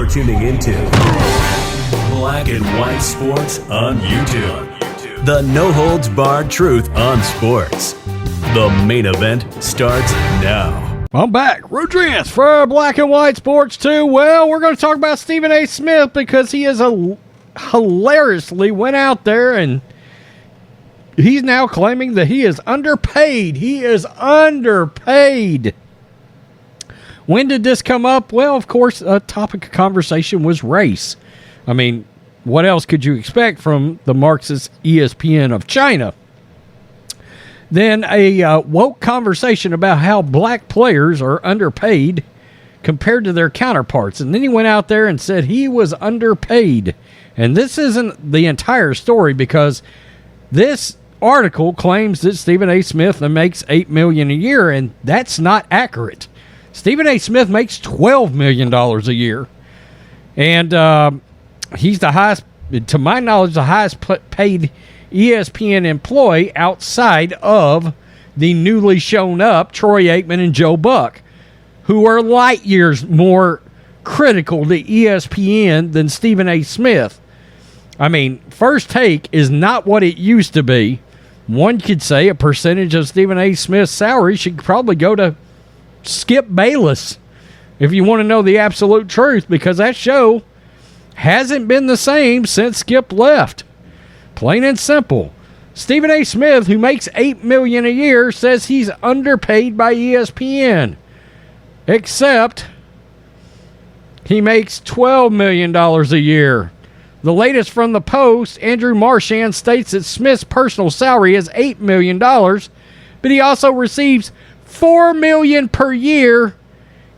You're tuning into Black and White Sports on YouTube. The no-holds-barred truth on sports. The main event starts now. I'm back. Rodriguez for Black and White Sports 2. Well, we're going to talk about Stephen A. Smith because he is hilariously went out there and he's now claiming that he is underpaid. He is underpaid. When did this come up? Well, of course, a topic of conversation was race. I mean, what else could you expect from the Marxist ESPN of China? Then a woke conversation about how black players are underpaid compared to their counterparts. And then he went out there and said he was underpaid. And this isn't the entire story because this article claims that Stephen A. Smith makes $8 million a year, and that's not accurate. Stephen A. Smith makes $12 million a year. And he's the highest, to my knowledge, the highest paid ESPN employee outside of the newly shown up Troy Aikman and Joe Buck, who are light years more critical to ESPN than Stephen A. Smith. I mean, First Take is not what it used to be. One could say a percentage of Stephen A. Smith's salary should probably go to Skip Bayless, if you want to know the absolute truth, because that show hasn't been the same since Skip left. Plain and simple. Stephen A. Smith, who makes $8 million a year, says he's underpaid by ESPN. Except he makes $12 million a year. The latest from the Post, Andrew Marchand states that Smith's personal salary is $8 million, but he also receives $4 million per year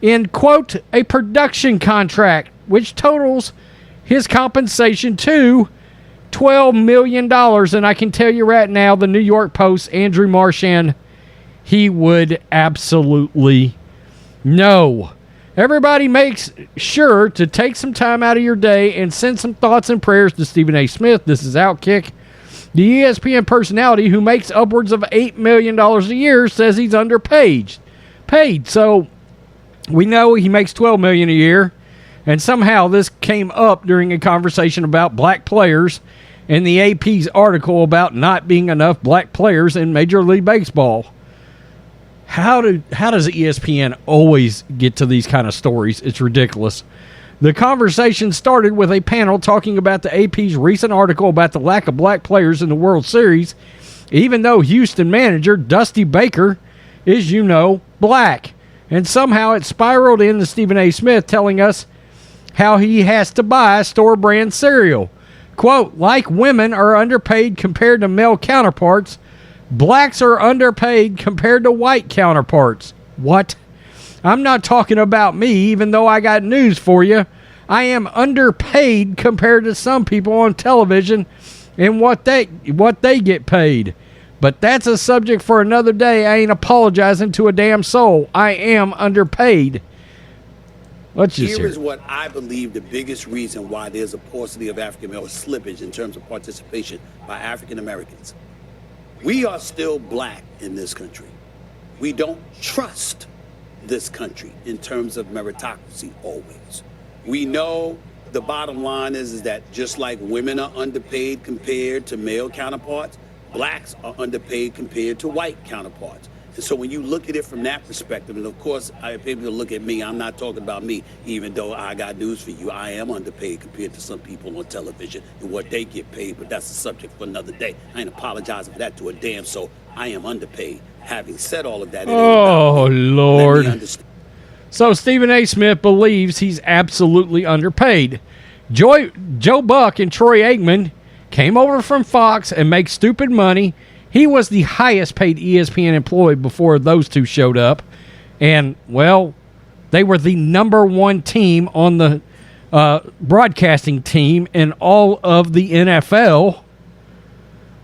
in, quote, a production contract, which totals his compensation to $12 million. And I can tell you right now, the New York Post, Andrew Marchand, he would absolutely know. Everybody makes sure to take some time out of your day and send some thoughts and prayers to Stephen A. Smith. This is Outkick. The ESPN personality who makes upwards of $8 million a year says he's underpaid. So we know he makes $12 million a year. And somehow this came up during a conversation about black players in the AP's article about not being enough black players in Major League Baseball. How does ESPN always get to these kind of stories? It's ridiculous. The conversation started with a panel talking about the AP's recent article about the lack of black players in the World Series, even though Houston manager Dusty Baker is, black. And somehow it spiraled into Stephen A. Smith telling us how he has to buy store-brand cereal. Quote, like women are underpaid compared to male counterparts, blacks are underpaid compared to white counterparts. What? I'm not talking about me, even though I got news for you. I am underpaid compared to some people on television and what they get paid. But that's a subject for another day. I ain't apologizing to a damn soul. I am underpaid. Let's just Here is what I believe the biggest reason why there's a paucity of African male slippage in terms of participation by African Americans. We are still black in this country. We don't trust this country in terms of meritocracy always. We know the bottom line is that just like women are underpaid compared to male counterparts, blacks are underpaid compared to white counterparts. And so when you look at it from that perspective, and of course, people look at me, I'm not talking about me, even though I got news for you. I am underpaid compared to some people on television and what they get paid, but that's a subject for another day. I ain't apologizing for that to a damn soul. I am underpaid. Having said all of that, oh, Lord. So Stephen A. Smith believes he's absolutely underpaid. Joe Buck and Troy Aikman came over from Fox and make stupid money. He was the highest paid ESPN employee before those two showed up. And, well, they were the number one team on the broadcasting team in all of the NFL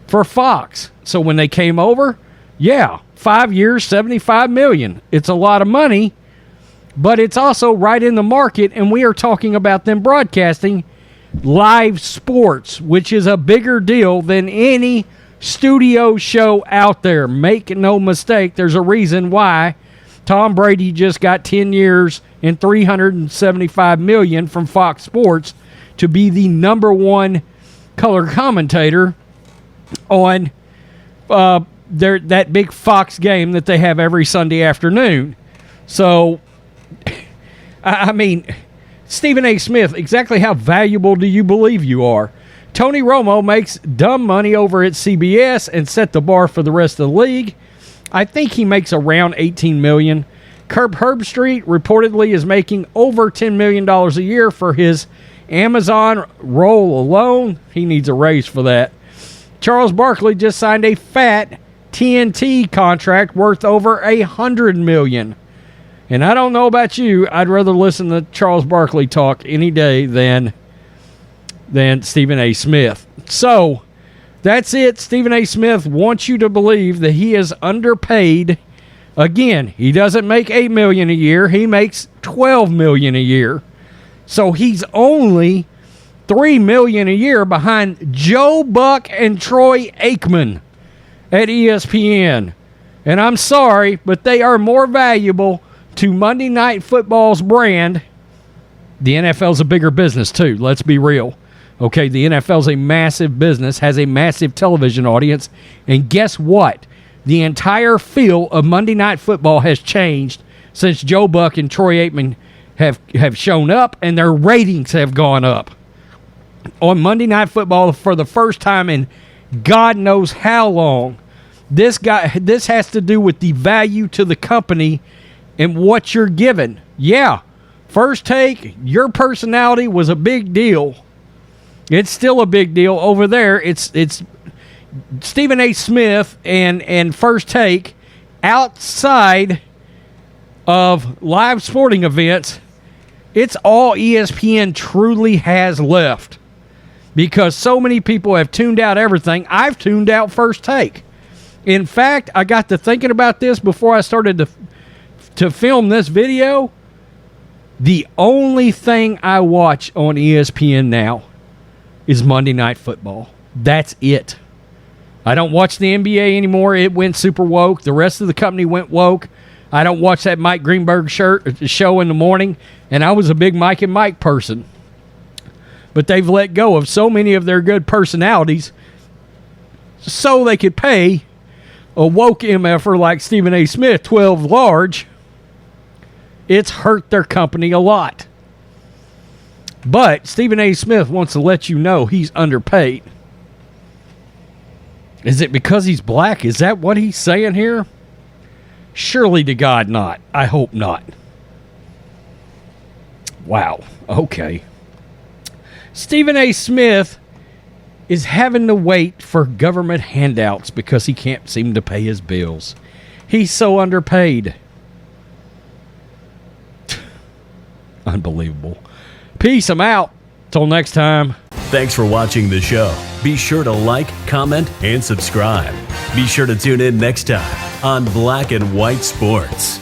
for Fox. So when they came over, 5 years, $75 million. It's a lot of money, but it's also right in the market, and we are talking about them broadcasting live sports, which is a bigger deal than any studio show out there. Make no mistake, there's a reason why Tom Brady just got 10 years and $375 million from Fox Sports to be the number one color commentator on that big Fox game that they have every Sunday afternoon. So, I mean, Stephen A. Smith, exactly how valuable do you believe you are? Tony Romo makes dumb money over at CBS and set the bar for the rest of the league. I think he makes around $18 million. Kirk Herbstreit reportedly is making over $10 million a year for his Amazon role alone. He needs a raise for that. Charles Barkley just signed a fat TNT contract worth over $100 million. And I don't know about you, I'd rather listen to Charles Barkley talk any day than Stephen A. Smith. So, that's it. Stephen A. Smith wants you to believe that he is underpaid. Again, he doesn't make $8 million a year. He makes $12 million a year. So he's only $3 million a year behind Joe Buck and Troy Aikman at ESPN. And I'm sorry, but they are more valuable to Monday Night Football's brand. The NFL's a bigger business too, let's be real. Okay, the NFL's a massive business, has a massive television audience, and guess what? The entire feel of Monday Night Football has changed since Joe Buck and Troy Aikman have shown up, and their ratings have gone up. On Monday Night Football, for the first time in God knows how long, this has to do with the value to the company and what you're given. Yeah, First Take, your personality was a big deal. It's still a big deal over there. It's Stephen A. Smith and First Take outside of live sporting events. It's all ESPN truly has left because so many people have tuned out everything. I've tuned out First Take. In fact, I got to thinking about this before I started to film this video. The only thing I watch on ESPN now is Monday Night Football. That's it. I don't watch the NBA anymore. It went super woke. The rest of the company went woke. I don't watch that Mike Greenberg show in the morning, and I was a big Mike and Mike person. But they've let go of so many of their good personalities so they could pay a woke MFer like Stephen A. Smith 12 large. It's hurt their company a lot. But Stephen A. Smith wants to let you know he's underpaid. Is it because he's black? Is that what he's saying here? Surely to God not. I hope not. Wow. Okay. Stephen A. Smith is having to wait for government handouts because he can't seem to pay his bills. He's so underpaid. Unbelievable. Peace. I'm out. Till next time. Thanks for watching the show. Be sure to like, comment, and subscribe. Be sure to tune in next time on Black and White Sports.